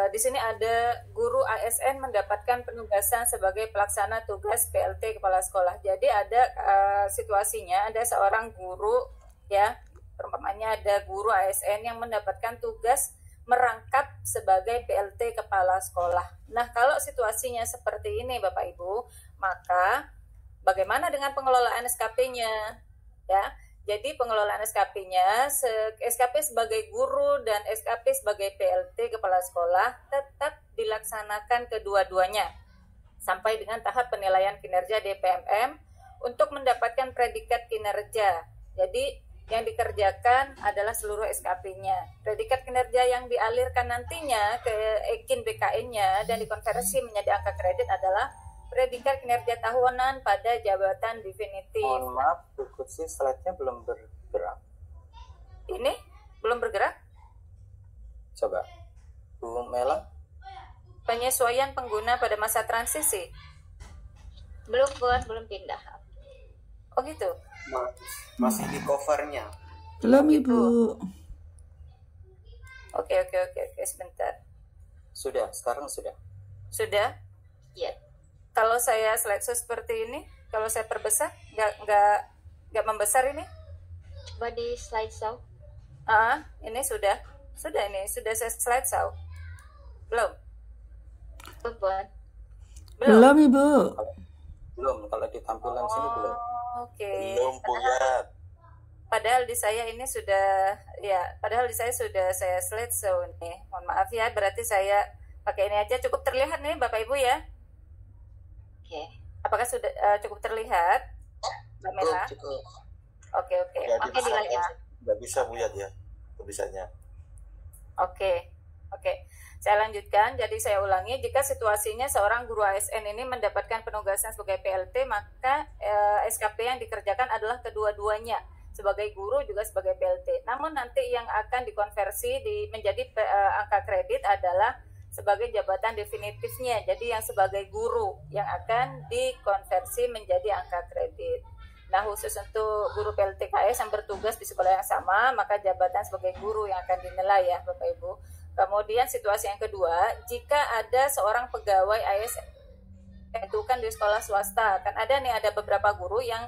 di sini ada guru ASN mendapatkan penugasan sebagai pelaksana tugas PLT kepala sekolah. Jadi ada situasinya ada seorang guru ya, perumpamanya ada guru ASN yang mendapatkan tugas merangkap sebagai PLT kepala sekolah. Nah, kalau situasinya seperti ini Bapak Ibu, maka bagaimana dengan pengelolaan SKP-nya? Ya, jadi pengelolaan SKP-nya, SKP sebagai guru dan SKP sebagai PLT kepala sekolah tetap dilaksanakan kedua-duanya sampai dengan tahap penilaian kinerja DPMM untuk mendapatkan predikat kinerja. Jadi yang dikerjakan adalah seluruh SKP-nya. Predikat kinerja yang dialirkan nantinya ke EKIN BKN-nya dan dikonversi menjadi angka kredit adalah predikat kinerja tahunan pada jabatan definitif. Mohon maaf, Bu Kutsi, slide-nya belum bergerak. Ini belum bergerak? Coba, Bu Mela. Penyesuaian pengguna pada masa transisi. Belum pindah. Oh gitu? Masih di covernya. Belum Ibu. Oke, sebentar. Sudah, sekarang sudah. Sudah? Iya. Kalau saya slideshow seperti ini, kalau saya perbesar, nggak membesar ini? Coba di slideshow. Ini sudah saya slideshow. Belum? Belum Ibu. Belum, kalau di tampilan sini belum. Oke. Belum, Bu ya. Padahal di saya ini sudah, saya slideshow nih. Mohon maaf ya, berarti saya pakai ini aja. Cukup terlihat nih Bapak Ibu ya? Oke. Apakah sudah cukup terlihat, Mbak Mela? Cukup. Oke. Oke, dilanjut. Nggak bisa Bu ya, bisanya. Oke. Saya lanjutkan. Jadi saya ulangi, jika situasinya seorang guru ASN ini mendapatkan penugasan sebagai PLT, maka SKP yang dikerjakan adalah kedua-duanya, sebagai guru juga sebagai PLT. Namun nanti yang akan dikonversi menjadi angka kredit adalah sebagai jabatan definitifnya. Jadi yang sebagai guru yang akan dikonversi menjadi angka kredit. Nah, khusus untuk guru PLTKS yang bertugas di sekolah yang sama, maka jabatan sebagai guru yang akan dinilai ya Bapak Ibu. Kemudian situasi yang kedua, jika ada seorang pegawai ASN itu kan di sekolah swasta, kan ada beberapa guru yang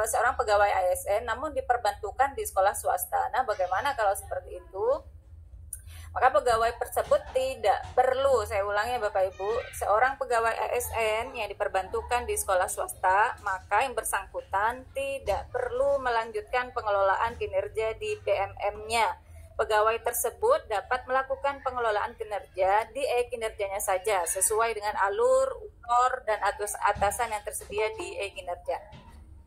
seorang pegawai ASN namun diperbantukan di sekolah swasta. Nah, bagaimana kalau seperti itu? Maka pegawai tersebut tidak perlu, saya ulangi Bapak Ibu, seorang pegawai ASN yang diperbantukan di sekolah swasta, maka yang bersangkutan tidak perlu melanjutkan pengelolaan kinerja di PMM-nya. Pegawai tersebut dapat melakukan pengelolaan kinerja di kinerjanya saja, sesuai dengan alur, UNOR, dan atasan yang tersedia di kinerja.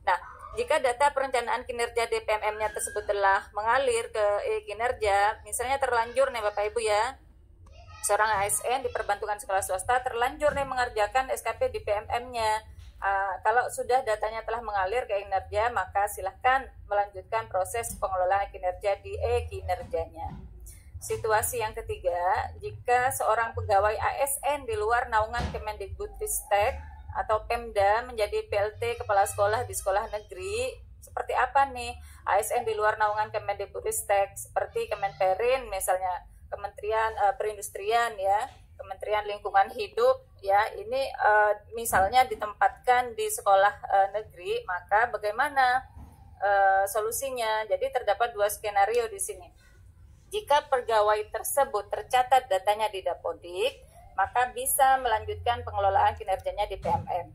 Nah, jika data perencanaan kinerja DPMM-nya tersebut telah mengalir ke kinerja, misalnya terlanjur nih Bapak Ibu ya, seorang ASN diperbantukan sekolah swasta terlanjur nih mengerjakan SKP di PMM-nya. Kalau sudah datanya telah mengalir ke kinerja, maka silahkan melanjutkan proses pengelolaan kinerja di kinerjanya. Situasi yang ketiga, jika seorang pegawai ASN di luar naungan Kemendikbudristek atau Pemda menjadi PLT kepala sekolah di sekolah negeri, seperti apa nih? ASN di luar naungan Kemendikbudristek seperti Kemenperin, misalnya Kementerian Perindustrian ya, Kementerian Lingkungan Hidup ya, ini misalnya ditempatkan di sekolah negeri, maka bagaimana solusinya? Jadi terdapat dua skenario di sini. Jika pegawai tersebut tercatat datanya di Dapodik, maka bisa melanjutkan pengelolaan kinerjanya di PMM.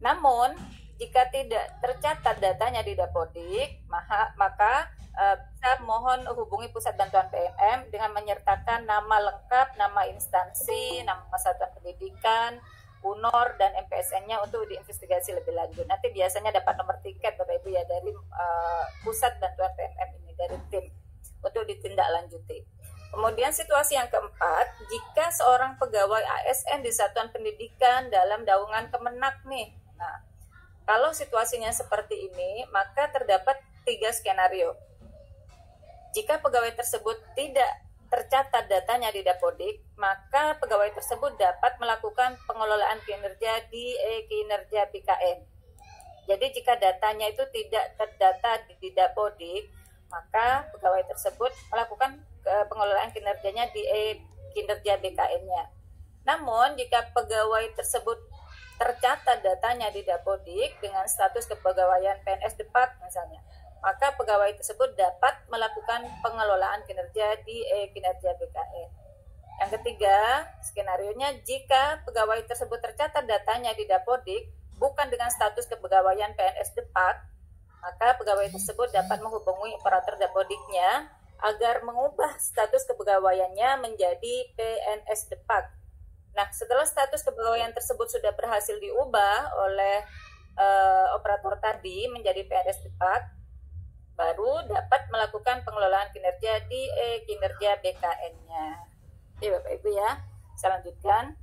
Namun, jika tidak tercatat datanya di Dapodik, maka bisa mohon hubungi Pusat Bantuan PMM dengan menyertakan nama lengkap, nama instansi, nama satuan pendidikan, UNOR, dan MPSN-nya untuk diinvestigasi lebih lanjut. Nanti biasanya dapat nomor tiket Bapak Ibu ya dari Pusat Bantuan PMM ini, dari tim, untuk ditindaklanjuti. Kemudian situasi yang keempat, jika seorang pegawai ASN di satuan pendidikan dalam naungan Kemenak nih. Nah, kalau situasinya seperti ini, maka terdapat 3 skenario. Jika pegawai tersebut tidak tercatat datanya di Dapodik, maka pegawai tersebut dapat melakukan pengelolaan kinerja di kinerja BKN. Jadi jika datanya itu tidak terdata di Dapodik, maka pegawai tersebut melakukan pengelolaan kinerjanya di kinerja BKN-nya. Namun, jika pegawai tersebut tercatat datanya di Dapodik dengan status kepegawaian PNS Depak misalnya, maka pegawai tersebut dapat melakukan pengelolaan kinerja di kinerja BKN. Yang ketiga, skenarionya jika pegawai tersebut tercatat datanya di Dapodik bukan dengan status kepegawaian PNS Depak, maka pegawai tersebut dapat menghubungi operator Dapodiknya agar mengubah status kepegawaiannya menjadi PNS Depak. Nah, setelah status kepegawaian tersebut sudah berhasil diubah oleh operator tadi menjadi PNS Depak, baru dapat melakukan pengelolaan kinerja di kinerja BKN-nya. Oke, Bapak Ibu ya, saya lanjutkan.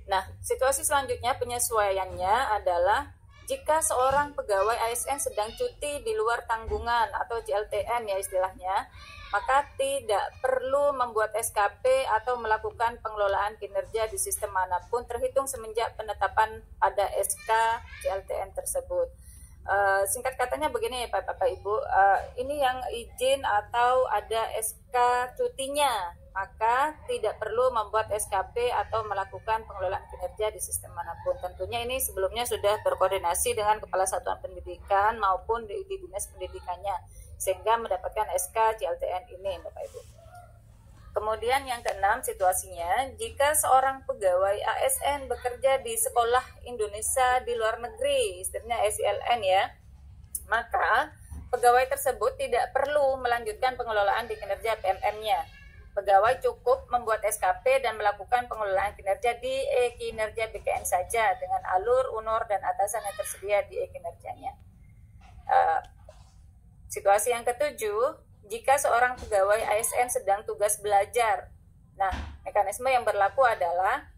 Nah, situasi selanjutnya penyesuaiannya adalah jika seorang pegawai ASN sedang cuti di luar tanggungan atau JLTN ya istilahnya, maka tidak perlu membuat SKP atau melakukan pengelolaan kinerja di sistem manapun terhitung semenjak penetapan pada SK JLTN tersebut. Singkat katanya begini ya Bapak Ibu, ini yang izin atau ada SK cutinya, maka tidak perlu membuat SKP atau melakukan pengelolaan kinerja di sistem manapun. Tentunya ini sebelumnya sudah berkoordinasi dengan Kepala Satuan Pendidikan maupun di Dinas Pendidikannya, sehingga mendapatkan SK JLTN ini Bapak Ibu. Kemudian yang keenam situasinya, jika seorang pegawai ASN bekerja di sekolah Indonesia di luar negeri, istilahnya SILN ya, maka pegawai tersebut tidak perlu melanjutkan pengelolaan di kinerja PMM-nya. Pegawai cukup membuat SKP dan melakukan pengelolaan kinerja di kinerja BKN saja dengan alur, unur, dan atasan yang tersedia di kinerjanya. Situasi yang ketujuh, jika seorang pegawai ASN sedang tugas belajar. Nah, mekanisme yang berlaku adalah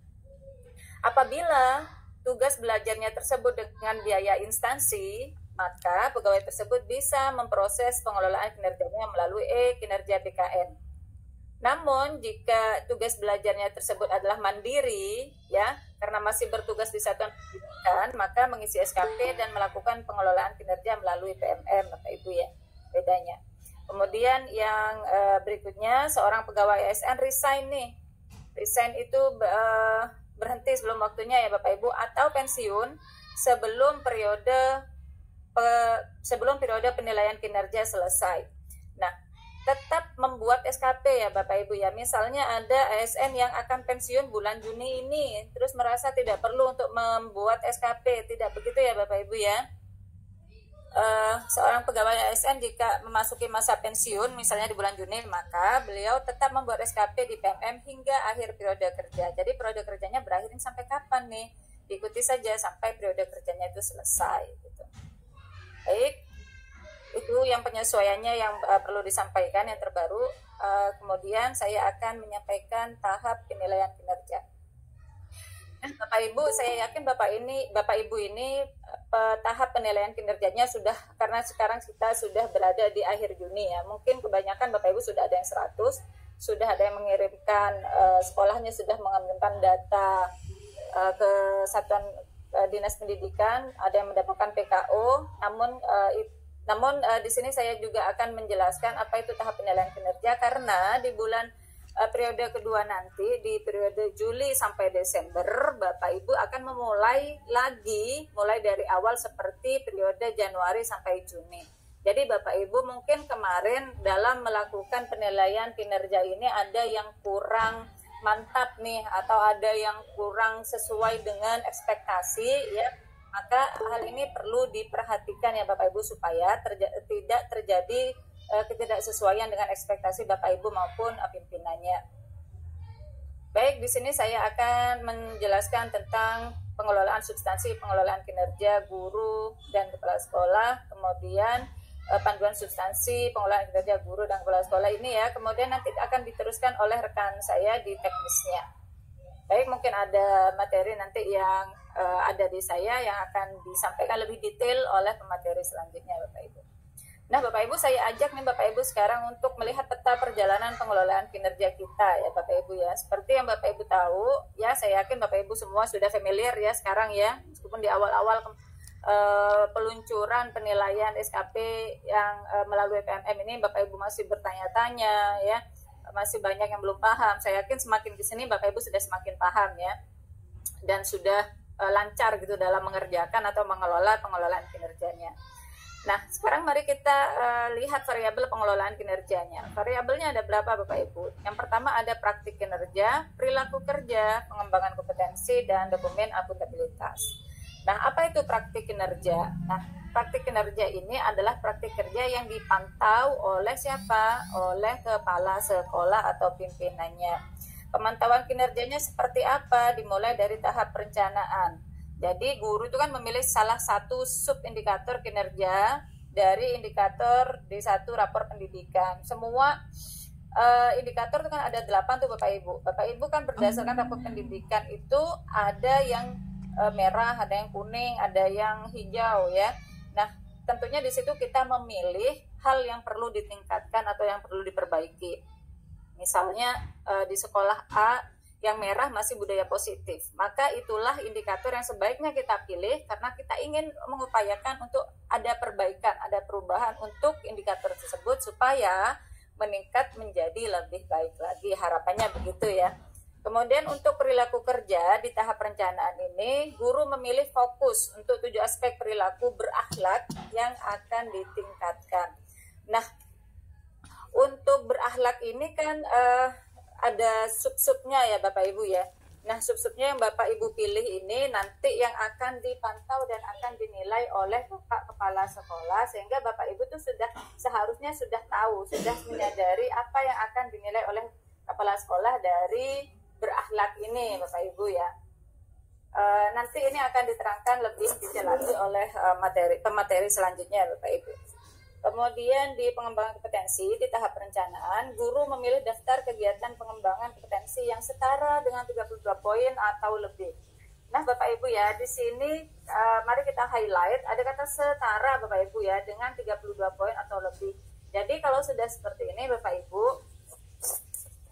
apabila tugas belajarnya tersebut dengan biaya instansi, maka pegawai tersebut bisa memproses pengelolaan kinerjanya melalui kinerja BKN. Namun, jika tugas belajarnya tersebut adalah mandiri, ya, karena masih bertugas di satuan pendidikan, maka mengisi SKP dan melakukan pengelolaan kinerja melalui PMM, Bapak Ibu ya, bedanya. Kemudian yang berikutnya, seorang pegawai ASN resign nih. Resign itu berhenti sebelum waktunya ya Bapak Ibu, atau pensiun sebelum periode penilaian kinerja selesai. Nah, tetap membuat SKP ya Bapak Ibu ya. Misalnya ada ASN yang akan pensiun bulan Juni ini, terus merasa tidak perlu untuk membuat SKP, tidak begitu ya Bapak Ibu ya. Seorang pegawai ASN jika memasuki masa pensiun misalnya di bulan Juni, maka beliau tetap membuat SKP di PMM hingga akhir periode kerja. Jadi periode kerjanya berakhir sampai kapan nih? Diikuti saja sampai periode kerjanya itu selesai gitu. Baik, itu yang penyesuaiannya yang perlu disampaikan yang terbaru. Kemudian saya akan menyampaikan tahap penilaian kinerja. Bapak Ibu, saya yakin Bapak Ibu ini tahap penilaian kinerjanya sudah, karena sekarang kita sudah berada di akhir Juni ya. Mungkin kebanyakan Bapak Ibu sudah ada yang 100, sudah ada yang mengirimkan, sekolahnya sudah mengirimkan data ke Satuan Dinas Pendidikan, ada yang mendapatkan PKO. Namun di sini saya juga akan menjelaskan apa itu tahap penilaian kinerja, karena di bulan periode kedua nanti, di periode Juli sampai Desember, Bapak Ibu akan mulai dari awal seperti periode Januari sampai Juni. Jadi Bapak Ibu mungkin kemarin dalam melakukan penilaian kinerja ini ada yang kurang mantap nih, atau ada yang kurang sesuai dengan ekspektasi ya, maka hal ini perlu diperhatikan ya Bapak Ibu supaya tidak terjadi ketidaksesuaian dengan ekspektasi Bapak Ibu maupun pimpinannya. Baik, di sini saya akan menjelaskan tentang pengelolaan substansi, pengelolaan kinerja guru dan kepala sekolah, kemudian panduan substansi, pengelolaan kinerja guru dan kepala sekolah ini ya, kemudian nanti akan diteruskan oleh rekan saya di teknisnya. Baik, mungkin ada materi nanti yang ada di saya yang akan disampaikan lebih detail oleh pemateri selanjutnya Bapak Ibu. Nah Bapak Ibu, saya ajak nih Bapak Ibu sekarang untuk melihat peta perjalanan pengelolaan kinerja kita ya Bapak Ibu ya. Seperti yang Bapak Ibu tahu ya, saya yakin Bapak Ibu semua sudah familiar ya sekarang ya, meskipun di awal-awal peluncuran penilaian SKP yang melalui PMM ini Bapak Ibu masih bertanya-tanya ya, masih banyak yang belum paham. Saya yakin semakin di sini Bapak Ibu sudah semakin paham ya, dan sudah lancar gitu dalam mengerjakan atau mengelola pengelolaan kinerjanya. Nah, sekarang mari kita lihat variabel pengelolaan kinerjanya. Variabelnya ada berapa Bapak Ibu? Yang pertama ada praktik kinerja, perilaku kerja, pengembangan kompetensi, dan dokumen akuntabilitas. Nah, apa itu praktik kinerja? Nah, praktik kinerja ini adalah praktik kerja yang dipantau oleh siapa? Oleh kepala sekolah atau pimpinannya. Pemantauan kinerjanya seperti apa? Dimulai dari tahap perencanaan. Jadi guru itu kan memilih salah satu sub-indikator kinerja dari indikator D1 rapor pendidikan. Semua indikator itu kan ada 8 tuh Bapak Ibu. Bapak Ibu kan berdasarkan rapor pendidikan itu ada yang merah, ada yang kuning, ada yang hijau ya. Nah, tentunya di situ kita memilih hal yang perlu ditingkatkan atau yang perlu diperbaiki. Misalnya di sekolah A yang merah masih budaya positif, maka itulah indikator yang sebaiknya kita pilih karena kita ingin mengupayakan untuk ada perbaikan, ada perubahan untuk indikator tersebut supaya meningkat menjadi lebih baik lagi, harapannya begitu ya. Kemudian untuk perilaku kerja di tahap perencanaan ini, guru memilih fokus untuk 7 aspek perilaku berakhlak yang akan ditingkatkan. Nah, untuk berakhlak ini kan ada sub-subnya ya Bapak Ibu ya. Nah, sub-subnya yang Bapak Ibu pilih ini nanti yang akan dipantau dan akan dinilai oleh Bapak Kepala Sekolah, sehingga Bapak Ibu tuh seharusnya sudah tahu, sudah menyadari apa yang akan dinilai oleh Kepala Sekolah dari berakhlak ini Bapak Ibu ya. Nanti ini akan diterangkan lebih detail lagi oleh pemateri selanjutnya Bapak Ibu. Kemudian di pengembangan kompetensi di tahap perencanaan, guru memilih daftar kegiatan pengembangan kompetensi yang setara dengan 32 poin atau lebih. Nah, Bapak Ibu ya, di sini mari kita highlight ada kata setara Bapak Ibu ya dengan 32 poin atau lebih. Jadi kalau sudah seperti ini Bapak Ibu,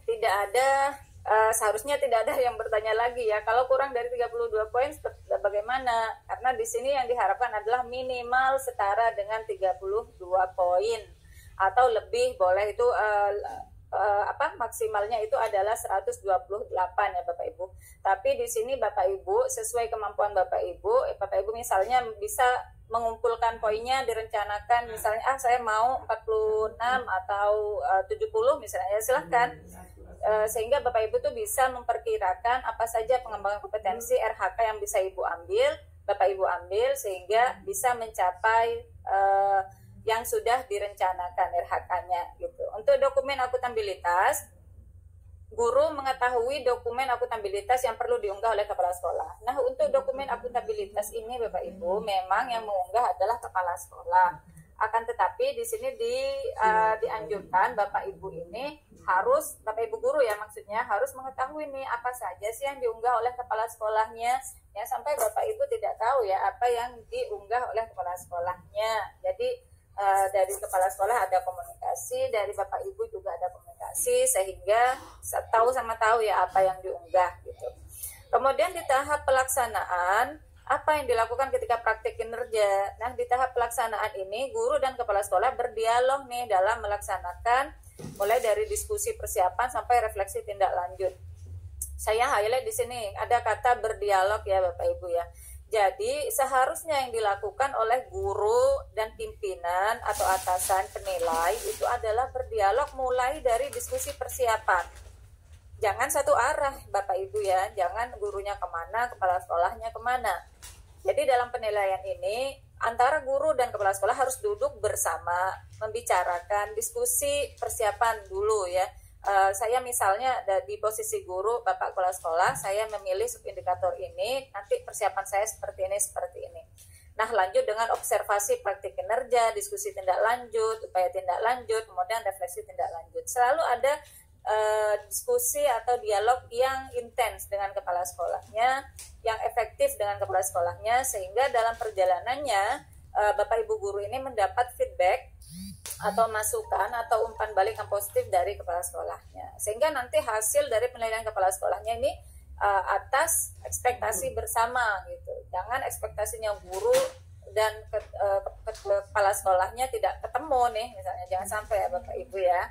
tidak ada seharusnya tidak ada yang bertanya lagi ya. Kalau kurang dari 32 poin bagaimana? Karena di sini yang diharapkan adalah minimal setara dengan 32 poin atau lebih, boleh itu maksimalnya itu adalah 128 ya Bapak Ibu. Tapi di sini Bapak Ibu sesuai kemampuan Bapak Ibu misalnya bisa mengumpulkan poinnya, direncanakan misalnya saya mau 46 atau 70 misalnya, ya silahkan. Sehingga Bapak Ibu tuh bisa memperkirakan apa saja pengembangan kompetensi RHK yang bisa Bapak Ibu ambil sehingga bisa mencapai yang sudah direncanakan RHK-nya gitu. Untuk dokumen akuntabilitas, guru mengetahui dokumen akuntabilitas yang perlu diunggah oleh kepala sekolah. Nah, untuk dokumen akuntabilitas ini Bapak Ibu memang yang mengunggah adalah kepala sekolah. Akan tetapi di sini dianjurkan Bapak Ibu ini harus, Bapak Ibu guru ya maksudnya, harus mengetahui nih apa saja sih yang diunggah oleh kepala sekolahnya, ya sampai Bapak Ibu tidak tahu ya apa yang diunggah oleh kepala sekolahnya. Jadi dari kepala sekolah ada komunikasi, dari Bapak Ibu juga ada komunikasi, sehingga tahu ya apa yang diunggah gitu. Kemudian di tahap pelaksanaan, apa yang dilakukan ketika praktik kinerja? Nah, di tahap pelaksanaan ini guru dan kepala sekolah berdialog nih dalam melaksanakan, mulai dari diskusi persiapan sampai refleksi tindak lanjut. Saya highlight di sini ada kata berdialog ya Bapak Ibu ya. Jadi seharusnya yang dilakukan oleh guru dan pimpinan atau atasan penilai itu adalah berdialog mulai dari diskusi persiapan. Jangan satu arah Bapak Ibu ya, jangan gurunya kemana, kepala sekolahnya kemana. Jadi dalam penilaian ini antara guru dan kepala sekolah harus duduk bersama, membicarakan diskusi persiapan dulu ya. Saya misalnya di posisi guru, Bapak kepala sekolah, saya memilih subindikator ini, nanti persiapan saya seperti ini. Nah, lanjut dengan observasi praktik kinerja, diskusi tindak lanjut, upaya tindak lanjut, kemudian refleksi tindak lanjut. Selalu ada diskusi atau dialog yang intens dengan kepala sekolahnya, yang efektif dengan kepala sekolahnya, sehingga dalam perjalanannya Bapak Ibu guru ini mendapat feedback atau masukan atau umpan balik yang positif dari kepala sekolahnya, sehingga nanti hasil dari penilaian kepala sekolahnya ini atas ekspektasi bersama gitu. Jangan ekspektasinya guru dan kepala sekolahnya tidak ketemu nih misalnya, jangan sampai ya Bapak Ibu ya.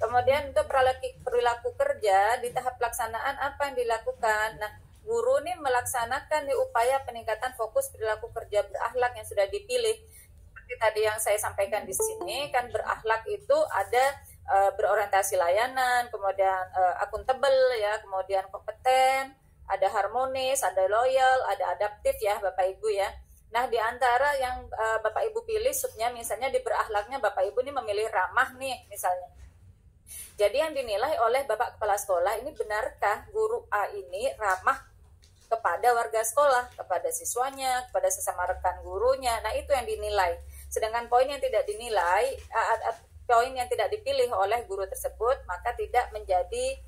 Kemudian untuk perilaku kerja di tahap pelaksanaan apa yang dilakukan? Nah, guru nih melaksanakan nih upaya peningkatan fokus perilaku kerja berakhlak yang sudah dipilih. Seperti tadi yang saya sampaikan di sini, kan berakhlak itu ada berorientasi layanan, kemudian akuntabel ya, kemudian kompeten, ada harmonis, ada loyal, ada adaptif ya Bapak Ibu ya. Nah, di antara yang Bapak Ibu pilih subnya misalnya di berakhlaknya Bapak Ibu nih memilih ramah nih misalnya. Jadi yang dinilai oleh Bapak Kepala Sekolah ini, benarkah guru A ini ramah kepada warga sekolah, kepada siswanya, kepada sesama rekan gurunya. Nah, itu yang dinilai. Sedangkan poin yang tidak dinilai, poin yang tidak dipilih oleh guru tersebut, maka tidak menjadi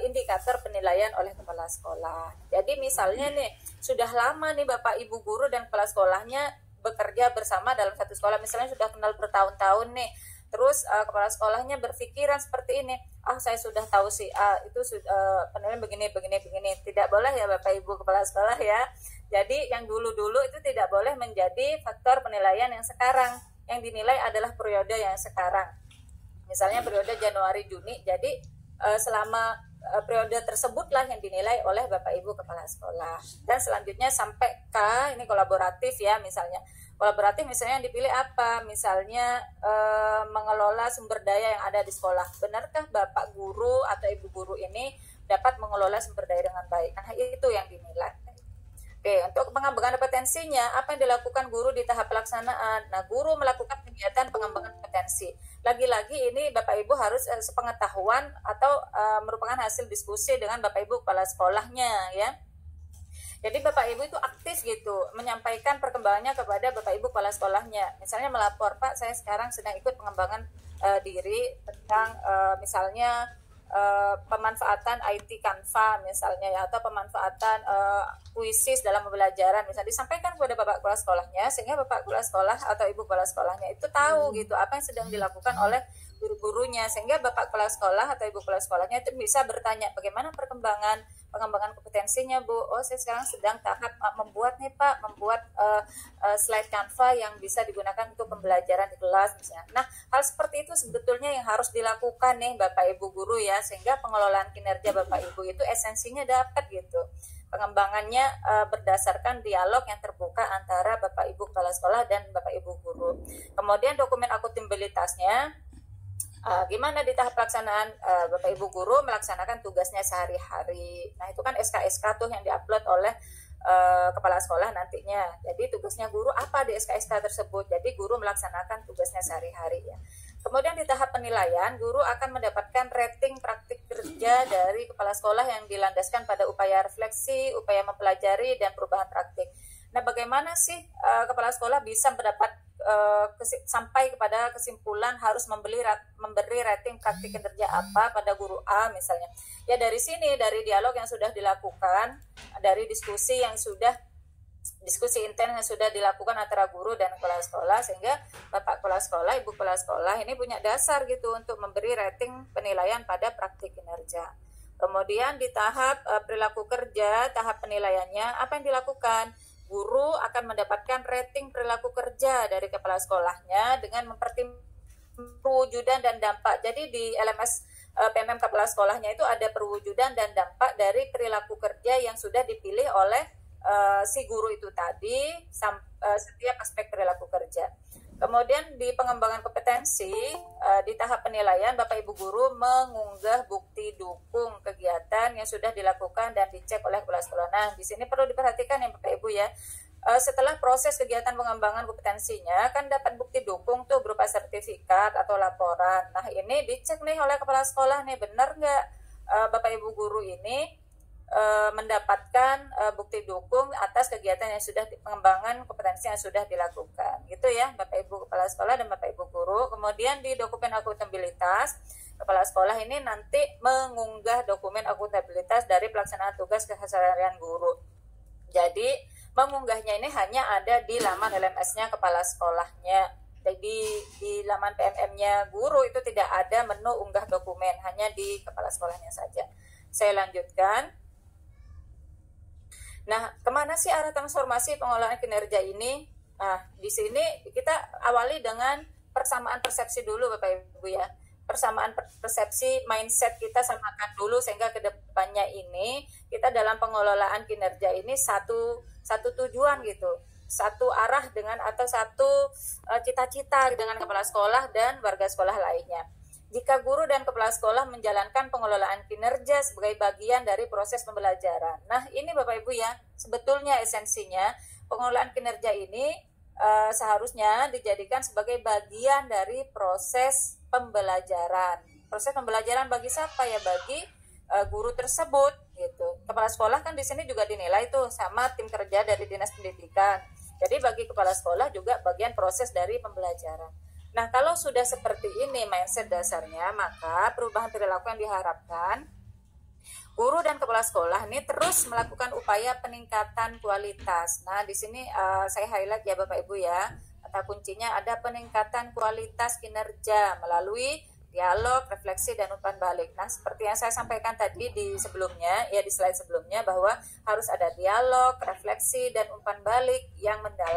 indikator penilaian oleh kepala sekolah. Jadi misalnya nih, sudah lama nih Bapak Ibu guru dan kepala sekolahnya bekerja bersama dalam satu sekolah, misalnya sudah kenal bertahun-tahun nih, terus kepala sekolahnya berpikiran seperti ini, saya sudah tahu si A itu penilaian begini. Tidak boleh ya Bapak Ibu kepala sekolah ya. Jadi yang dulu-dulu itu tidak boleh menjadi faktor penilaian yang sekarang. Yang dinilai adalah periode yang sekarang. Misalnya periode Januari-Juni, jadi selama periode tersebutlah yang dinilai oleh Bapak Ibu kepala sekolah. Dan selanjutnya sampai K, ini kolaboratif ya misalnya. Kolaboratif misalnya yang dipilih apa? Misalnya mengelola sumber daya yang ada di sekolah. Benarkah Bapak guru atau Ibu guru ini dapat mengelola sumber daya dengan baik? Nah, itu yang dinilai. Oke, untuk pengembangan kompetensinya, apa yang dilakukan guru di tahap pelaksanaan? Nah, guru melakukan kegiatan pengembangan kompetensi. Lagi-lagi ini Bapak Ibu harus sepengetahuan atau merupakan hasil diskusi dengan Bapak Ibu kepala sekolahnya ya. Jadi Bapak Ibu itu aktif gitu, menyampaikan perkembangannya kepada Bapak Ibu kepala sekolahnya. Misalnya melapor, Pak, saya sekarang sedang ikut pengembangan diri tentang misalnya pemanfaatan IT Canva misalnya ya, atau pemanfaatan kuisis dalam pembelajaran misalnya, disampaikan kepada Bapak kepala sekolahnya sehingga Bapak kepala sekolah atau Ibu kepala sekolahnya itu tahu gitu apa yang sedang dilakukan oleh guru-gurunya, sehingga Bapak kepala sekolah atau Ibu kepala sekolahnya itu bisa bertanya bagaimana pengembangan kompetensinya Bu. Saya sekarang sedang tahap membuat nih Pak, membuat slide Canva yang bisa digunakan untuk pembelajaran di kelas misalnya. Nah, hal seperti itu sebetulnya yang harus dilakukan nih Bapak Ibu guru ya, sehingga pengelolaan kinerja Bapak Ibu itu esensinya dapat gitu. Pengembangannya berdasarkan dialog yang terbuka antara Bapak Ibu kepala sekolah dan Bapak Ibu guru. Kemudian dokumen akuntabilitasnya, gimana di tahap pelaksanaan Bapak Ibu guru melaksanakan tugasnya sehari-hari. Nah, itu kan SK-SK tuh yang diupload oleh kepala sekolah nantinya. Jadi tugasnya guru apa di SK-SK tersebut. Jadi guru melaksanakan tugasnya sehari-hari ya. Kemudian di tahap penilaian, guru akan mendapatkan rating praktik kerja dari kepala sekolah yang dilandaskan pada upaya refleksi, upaya mempelajari, dan perubahan praktik. Nah, bagaimana sih kepala sekolah bisa mendapat sampai kepada kesimpulan harus memberi rating praktik kinerja apa pada guru A misalnya? Ya dari sini, dari dialog yang sudah dilakukan, dari diskusi intens yang sudah dilakukan antara guru dan kepala sekolah, sehingga Bapak kepala sekolah, Ibu kepala sekolah ini punya dasar gitu untuk memberi rating penilaian pada praktik kinerja. Kemudian di tahap perilaku kerja, tahap penilaiannya apa yang dilakukan? Guru akan mendapatkan rating perilaku kerja dari kepala sekolahnya dengan mempertimbangkan perwujudan dan dampak. Jadi di LMS PMM kepala sekolahnya itu ada perwujudan dan dampak dari perilaku kerja yang sudah dipilih oleh si guru itu tadi, setiap aspek perilaku kerja. Kemudian di pengembangan kompetensi, di tahap penilaian Bapak Ibu guru mengunggah bukti dukung kegiatan yang sudah dilakukan dan dicek oleh kepala sekolah. Nah, di sini perlu diperhatikan ya Bapak Ibu ya. Setelah proses kegiatan pengembangan kompetensinya kan dapat bukti dukung tuh berupa sertifikat atau laporan. Nah, ini dicek nih oleh kepala sekolah nih, benar nggak Bapak Ibu guru ini mendapatkan bukti dukung atas kegiatan yang sudah pengembangan kompetensi yang sudah dilakukan gitu ya Bapak Ibu kepala sekolah dan Bapak Ibu guru. Kemudian di dokumen akuntabilitas, kepala sekolah ini nanti mengunggah dokumen akuntabilitas dari pelaksanaan tugas keseharian guru. Jadi mengunggahnya ini hanya ada di laman LMS-nya kepala sekolahnya. Jadi di laman PMM-nya guru itu tidak ada menu unggah dokumen, hanya di kepala sekolahnya saja. Saya lanjutkan. Nah, kemana sih arah transformasi pengelolaan kinerja ini? Nah, di sini kita awali dengan persamaan persepsi dulu Bapak Ibu ya. persamaan persepsi mindset kita samakan dulu sehingga kedepannya ini kita dalam pengelolaan kinerja ini satu tujuan gitu, satu arah dengan atau satu cita-cita dengan kepala sekolah dan warga sekolah lainnya. Jika guru dan kepala sekolah menjalankan pengelolaan kinerja sebagai bagian dari proses pembelajaran. Nah, ini Bapak Ibu ya, sebetulnya esensinya pengelolaan kinerja ini seharusnya dijadikan sebagai bagian dari proses pembelajaran. Proses pembelajaran bagi siapa ya? Bagi guru tersebut gitu. Kepala sekolah kan di sini juga dinilai tuh sama tim kerja dari Dinas Pendidikan. Jadi bagi kepala sekolah juga bagian proses dari pembelajaran. Nah, kalau sudah seperti ini mindset dasarnya, maka perubahan perilaku yang diharapkan guru dan kepala sekolah ini terus melakukan upaya peningkatan kualitas. Nah, di sini saya highlight ya Bapak Ibu ya. Kata kuncinya ada peningkatan kualitas kinerja melalui dialog, refleksi, dan umpan balik. Nah, seperti yang saya sampaikan tadi di sebelumnya, ya di slide sebelumnya, bahwa harus ada dialog, refleksi, dan umpan balik yang mendalam